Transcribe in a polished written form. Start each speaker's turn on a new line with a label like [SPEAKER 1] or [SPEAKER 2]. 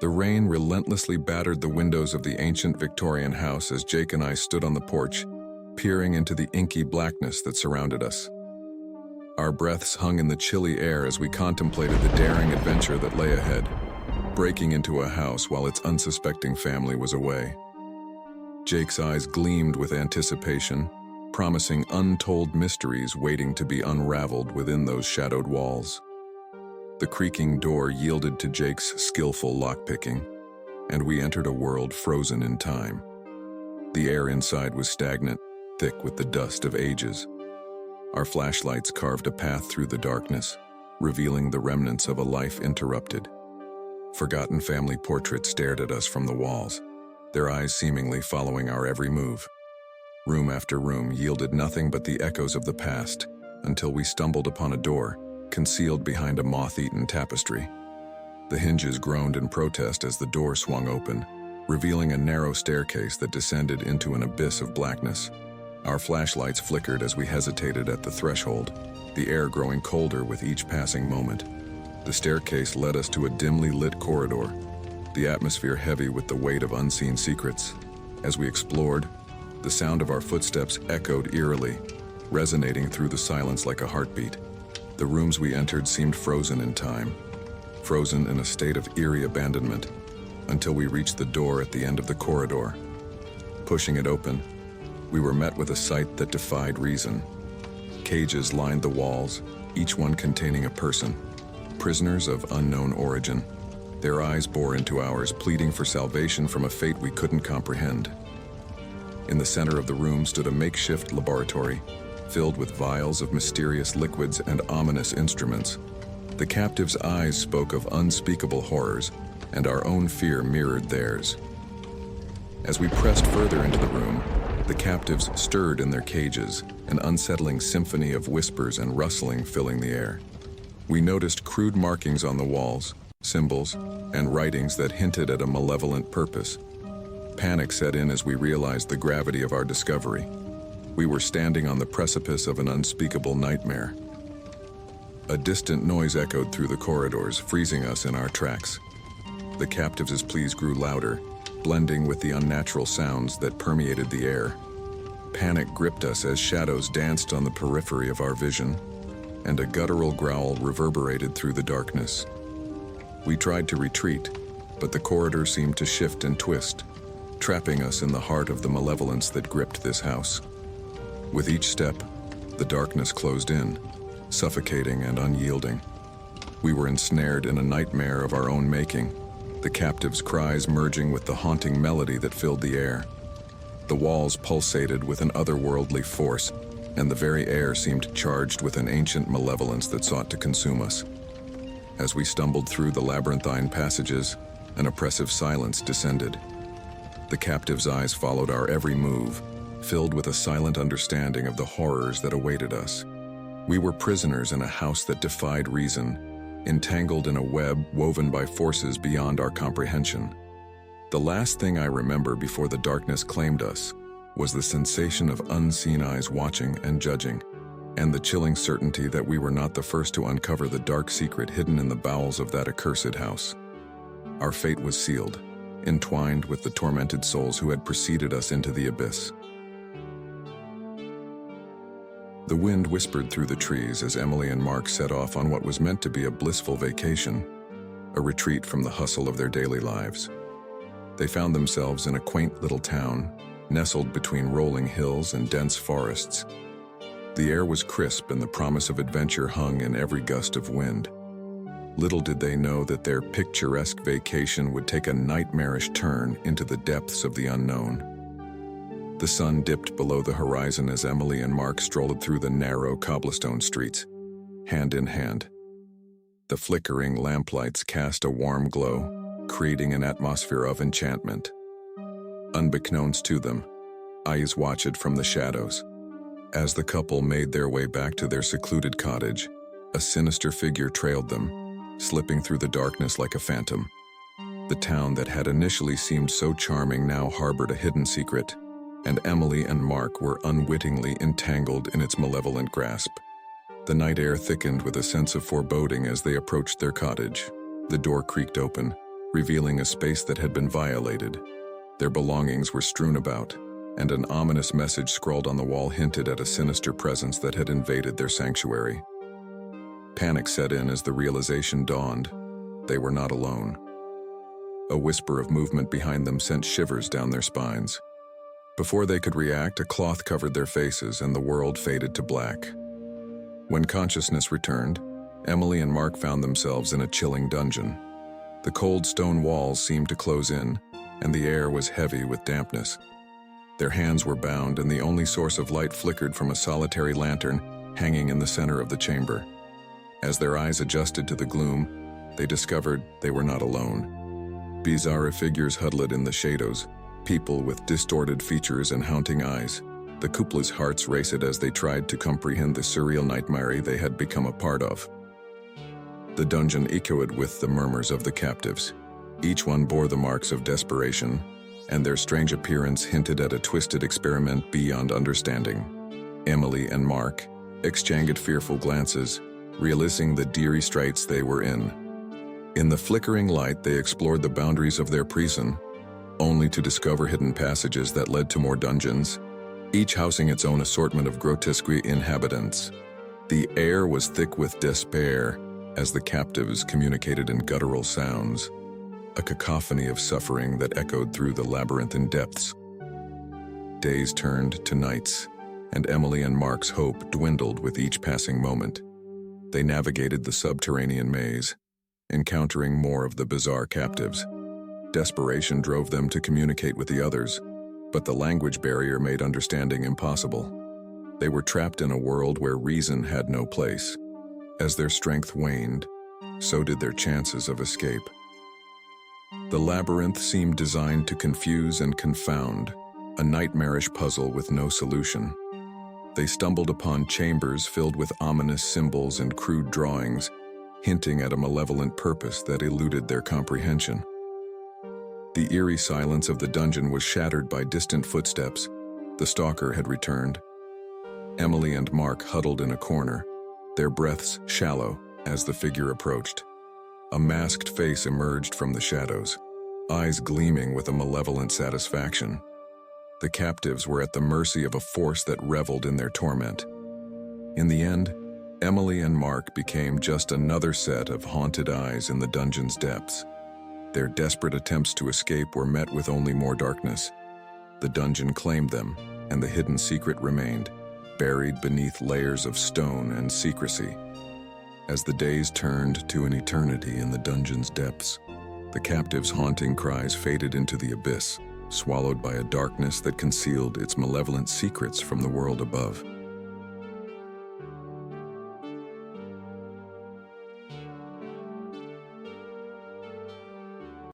[SPEAKER 1] The rain relentlessly battered the windows of the ancient Victorian house as Jake and I stood on the porch, peering into the inky blackness that surrounded us. Our breaths hung in the chilly air as we contemplated the daring adventure that lay ahead, breaking into a house while its unsuspecting family was away. Jake's eyes gleamed with anticipation, promising untold mysteries waiting to be unraveled within those shadowed walls. The creaking door yielded to Jake's skillful lockpicking, and we entered a world frozen in time. The air inside was stagnant, thick with the dust of ages. Our flashlights carved a path through the darkness, revealing the remnants of a life interrupted. Forgotten family portraits stared at us from the walls, their eyes seemingly following our every move. Room after room yielded nothing but the echoes of the past, until we stumbled upon a door, concealed behind a moth-eaten tapestry. The hinges groaned in protest as the door swung open, revealing a narrow staircase that descended into an abyss of blackness. Our flashlights flickered as we hesitated at the threshold, the air growing colder with each passing moment. The staircase led us to a dimly lit corridor, the atmosphere heavy with the weight of unseen secrets. As we explored, the sound of our footsteps echoed eerily, resonating through the silence like a heartbeat. The rooms we entered seemed frozen in time, frozen in a state of eerie abandonment, until we reached the door at the end of the corridor. Pushing it open, we were met with a sight that defied reason. Cages lined the walls, each one containing a person, prisoners of unknown origin. Their eyes bore into ours, pleading for salvation from a fate we couldn't comprehend. In the center of the room stood a makeshift laboratory, filled with vials of mysterious liquids and ominous instruments. The captives' eyes spoke of unspeakable horrors, and our own fear mirrored theirs. As we pressed further into the room, the captives stirred in their cages, an unsettling symphony of whispers and rustling filling the air. We noticed crude markings on the walls, symbols, and writings that hinted at a malevolent purpose. Panic set in as we realized the gravity of our discovery. We were standing on the precipice of an unspeakable nightmare. A distant noise echoed through the corridors, freezing us in our tracks. The captives' pleas grew louder, blending with the unnatural sounds that permeated the air. Panic gripped us as shadows danced on the periphery of our vision, and a guttural growl reverberated through the darkness. We tried to retreat, but the corridor seemed to shift and twist, trapping us in the heart of the malevolence that gripped this house. With each step, the darkness closed in, suffocating and unyielding. We were ensnared in a nightmare of our own making, the captives' cries merging with the haunting melody that filled the air. The walls pulsated with an otherworldly force, and the very air seemed charged with an ancient malevolence that sought to consume us. As we stumbled through the labyrinthine passages, an oppressive silence descended. The captives' eyes followed our every move, filled with a silent understanding of the horrors that awaited us. We were prisoners in a house that defied reason, entangled in a web woven by forces beyond our comprehension. The last thing I remember before the darkness claimed us was the sensation of unseen eyes watching and judging, and the chilling certainty that we were not the first to uncover the dark secret hidden in the bowels of that accursed house. Our fate was sealed, entwined with the tormented souls who had preceded us into the abyss. The wind whispered through the trees as Emily and Mark set off on what was meant to be a blissful vacation, a retreat from the hustle of their daily lives. They found themselves in a quaint little town, nestled between rolling hills and dense forests. The air was crisp and the promise of adventure hung in every gust of wind. Little did they know that their picturesque vacation would take a nightmarish turn into the depths of the unknown. The sun dipped below the horizon as Emily and Mark strolled through the narrow cobblestone streets, hand in hand. The flickering lamplights cast a warm glow, creating an atmosphere of enchantment. Unbeknownst to them, eyes watched from the shadows. As the couple made their way back to their secluded cottage, a sinister figure trailed them, slipping through the darkness like a phantom. The town that had initially seemed so charming now harbored a hidden secret, and Emily and Mark were unwittingly entangled in its malevolent grasp. The night air thickened with a sense of foreboding as they approached their cottage. The door creaked open, revealing a space that had been violated. Their belongings were strewn about, and an ominous message scrawled on the wall hinted at a sinister presence that had invaded their sanctuary. Panic set in as the realization dawned. They were not alone. A whisper of movement behind them sent shivers down their spines. Before they could react, a cloth covered their faces and the world faded to black. When consciousness returned, Emily and Mark found themselves in a chilling dungeon. The cold stone walls seemed to close in, and the air was heavy with dampness. Their hands were bound, and the only source of light flickered from a solitary lantern hanging in the center of the chamber. As their eyes adjusted to the gloom, they discovered they were not alone. Bizarre figures huddled in the shadows, people with distorted features and haunting eyes. The couplets' hearts raced as they tried to comprehend the surreal nightmare they had become a part of. The dungeon echoed with the murmurs of the captives. Each one bore the marks of desperation, and their strange appearance hinted at a twisted experiment beyond understanding. Emily and Mark exchanged fearful glances, realizing the dreary straits they were in. In the flickering light, they explored the boundaries of their prison, only to discover hidden passages that led to more dungeons, each housing its own assortment of grotesque inhabitants. The air was thick with despair as the captives communicated in guttural sounds, a cacophony of suffering that echoed through the labyrinthine depths. Days turned to nights, and Emily and Mark's hope dwindled with each passing moment. They navigated the subterranean maze, encountering more of the bizarre captives. Desperation drove them to communicate with the others, but the language barrier made understanding impossible. They were trapped in a world where reason had no place. As their strength waned, so did their chances of escape. The labyrinth seemed designed to confuse and confound, a nightmarish puzzle with no solution. They stumbled upon chambers filled with ominous symbols and crude drawings, hinting at a malevolent purpose that eluded their comprehension. The eerie silence of the dungeon was shattered by distant footsteps. The stalker had returned. Emily and Mark huddled in a corner, their breaths shallow as the figure approached. A masked face emerged from the shadows, eyes gleaming with a malevolent satisfaction. The captives were at the mercy of a force that reveled in their torment. In the end, Emily and Mark became just another set of haunted eyes in the dungeon's depths. Their desperate attempts to escape were met with only more darkness. The dungeon claimed them, and the hidden secret remained, buried beneath layers of stone and secrecy. As the days turned to an eternity in the dungeon's depths, the captives' haunting cries faded into the abyss, swallowed by a darkness that concealed its malevolent secrets from the world above.